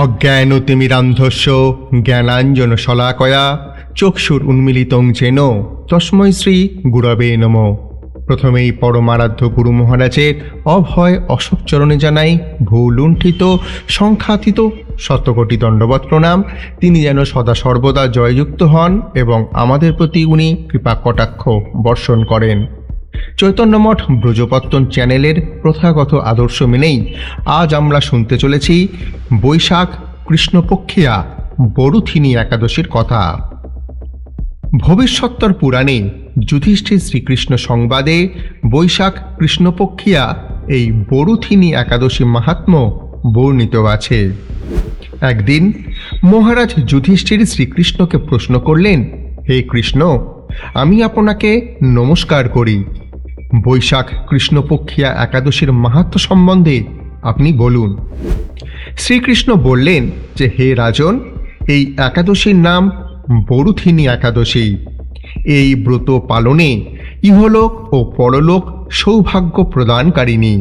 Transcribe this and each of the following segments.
অজ্ঞানতিমিরান্ধস্য জ্ঞানাঞ্জন শলাকয়া চক্ষুর উন্মিলিতং যেন তস্मै শ্রী গুরবে নমঃ। প্রথমেই পরমারাধ্য গুরু মহারাজের অভয় অশোক চরণে জানাই ভূলুণ্ঠিত সংখ্যাতীত শতকোটি দণ্ডবৎ প্রণাম। তিনি যেন সদা সর্বদা জয়যুক্ত হন এবং আমাদের প্রতি উনি কৃপা কটাক্ষ বর্ষণ করেন। চৈতন্যমঠ ব্রজপত্তন চ্যানেলের প্রথাগত আদর্শ মেনেই আজ আমরা শুনতে চলেছি বৈশাখ কৃষ্ণপক্ষিয়া বরুথিনী একাদশীর কথা। ভবিষ্যত্তর পুরাণে যুধিষ্ঠির শ্রীকৃষ্ণ সংবাদে বৈশাখ কৃষ্ণপক্ষিয়া এই বরুথিনী একাদশী মাহাত্ম্য বর্ণিত আছে। একদিন মহারাজ যুধিষ্ঠির শ্রীকৃষ্ণকে প্রশ্ন করলেন, হে কৃষ্ণ, আমি আপনাকে নমস্কার করি। বৈশাখ কৃষ্ণপক্ষিয়া একাদশীর মাহাত্ম্য সম্বন্ধে আপনি বলুন। শ্রীকৃষ্ণ বললেন যে, হে রাজন, এই একাদশীর নাম বরুথিনী একাদশী। এই ব্রত পালনে ইহলোক ও পরলোক সৌভাগ্য প্রদানকারিণী।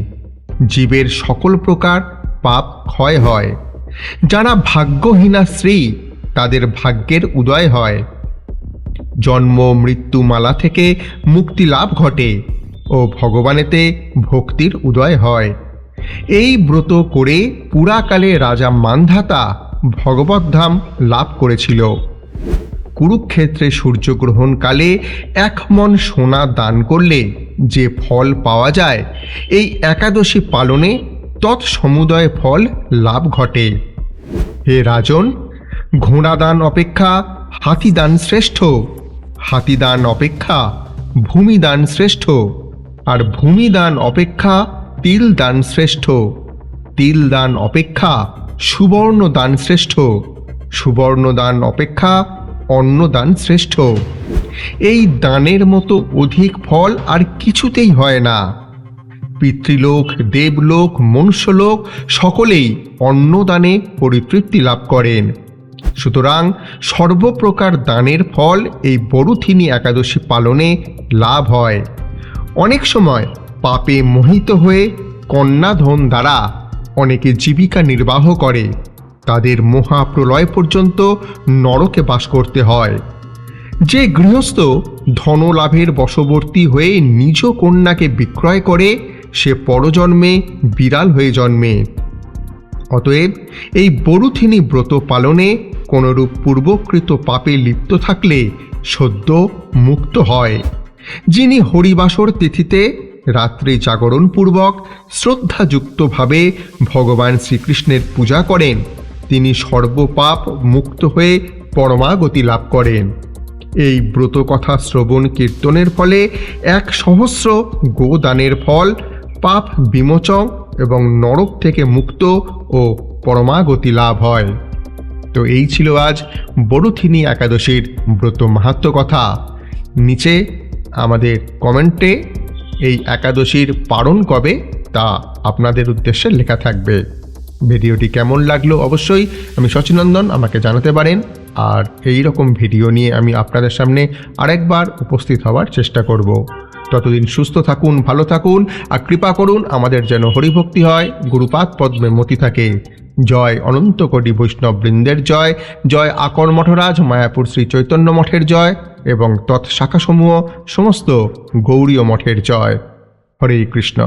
জীবের সকল প্রকার পাপ ক্ষয় হয়। যারা ভাগ্যহীনা স্ত্রী তাদের ভাগ্যের উদয় হয়। জন্ম মৃত্যু মালা থেকে মুক্তি লাভ ঘটে ও ভগবানেতে ভক্তির উদয় হয়। এই ব্রত করে পুরাকালে রাজা মান্ধাতা ভগবদ্ধাম লাভ করেছিল। কুরুক্ষেত্রে সূর্যগ্রহণকালে 1 মণ সোনা দান করলে যে ফল পাওয়া যায়, এই একাদশী পালনে তৎসমুদয় ফল লাভ ঘটে। হে রাজন, ঘোড়াদান অপেক্ষা হাতিদান শ্রেষ্ঠ, হাতিদান অপেক্ষা ভূমিদান শ্রেষ্ঠ, আর ভূমিদান অপেক্ষা তিলদান শ্রেষ্ঠ, তিলদান অপেক্ষা সুবর্ণদান শ্রেষ্ঠ, সুবর্ণদান অপেক্ষা অন্নদান শ্রেষ্ঠ। এই দানের মতো অধিক ফল আর কিছুতেই হয় না। পিতৃলোক, দেবলোক, মনুষ্যলোক সকলেই অন্নদানে পরিতৃপ্তি লাভ করেন। সুতরাং সর্বপ্রকার দানের ফল এই বরুথিনী একাদশী পালনে লাভ হয়। অনেক সময় পাপে মোহিত হয়ে কন্যাধন দ্বারা অনেকে জীবিকা নির্বাহ করে। তাদের মহাপ্রলয় পর্যন্ত নরকে বাস করতে হয়। যে গৃহস্থ ধনলাভের বশবর্তী হয়ে নিজ কন্যাকে বিক্রয় করে, সে পরজন্মে বিড়াল হয়ে জন্মে। অতএব এই বরুথিনী ব্রত পালনে কোনরূপ পূর্বকৃত পাপে লিপ্ত থাকলে সদ্য মুক্ত হয়। যিনি হরিবাসর তিথিতে রাত্রি জাগরণপূর্বক শ্রদ্ধাযুক্তভাবে ভগবান শ্রীকৃষ্ণের পূজা করেন, তিনি সর্বপাপ মুক্ত হয়ে পরমাগতি লাভ করেন। এই ব্রত কথা শ্রবণ কীর্তনের ফলে 1,000 গোদানের ফল, পাপ বিমোচন এবং নরক থেকে মুক্ত ও পরমাগতি লাভ হয়। তো এই ছিল আজ বরুথিনী একাদশীর ব্রত মাহাত্ম্য কথা। নিচে আমাদের কমেন্টে এই একাদশীর পারণ কবে তা আপনাদের উদ্দেশ্যে লেখা থাকবে। ভিডিওটি কেমন লাগলো অবশ্যই আমি সচিনন্দন আমাকে জানাতে পারেন। আর এই রকম ভিডিও নিয়ে আমি আপনাদের সামনে আরেকবার উপস্থিত হওয়ার চেষ্টা করব। ততদিন সুস্থ থাকুন, ভালো থাকুন, আর কৃপা করুন আমাদের যেন হরিভক্তি হয়, গুরুপাদ পদ্মে মতি থাকে। জয় অনন্ত কোটি বৈষ্ণব বৃন্দের জয়, জয় আকর মঠরাজ মায়াপুর শ্রী চৈতন্য মঠের জয় এবং তৎশাখাসমূহ সমস্ত গৌড়ীয় মঠের জয়। হরে কৃষ্ণ।